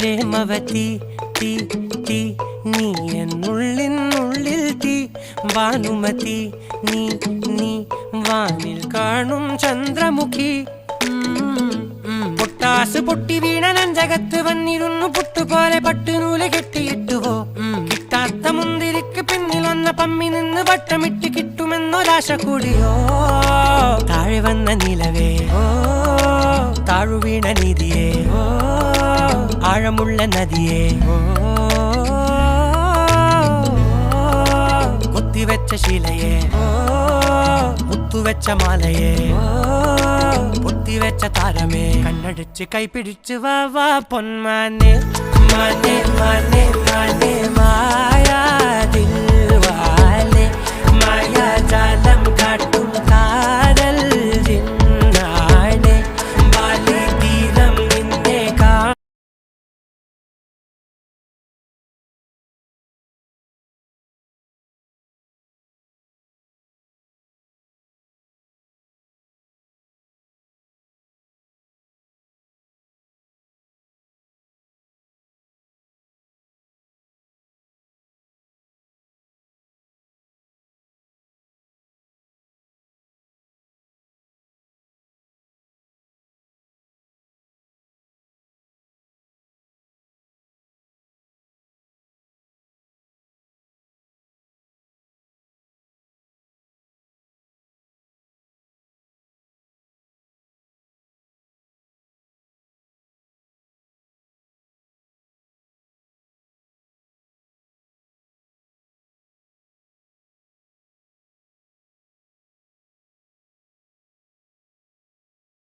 പ്രേമവതി തീ തീ നീ എന്നുള്ളിനുള്ളിൽ തീ ഭാനുമതി നീ നീ വാനിൽ കാണും ചന്ദ്രമുഖി പൊട്ടാസ് പൊട്ടി വീണ നെഞ്ചകത്ത് വന്നിരുന്നു പുട്ടുപോലെ പട്ടുനൂല് കെട്ടിയിട്ടുവോ കിട്ടാത്ത മുന്തിരിക്ക് പിന്നിൽ വന്ന പമ്മി നിന്ന് വട്ടമിട്ട് കിട്ടുമെന്നൊരാശ കൂടിയോ താഴെ വന്ന നിലവേ താഴു വീണ നിധിയേ ആഴമുള്ള നദിയേ കൊത്തിവെച്ച ശിലയെ മുത്തുവെച്ച മാലയെ പൊത്തിവെച്ച താരമേ കണ്ണടിച്ച് കൈപിടിച്ച് വാ വാ പൊന്മാനെ മാനെ മാനെ മാനെ മായാ ദിൽവാലെ മായാജാലം കാട്ടി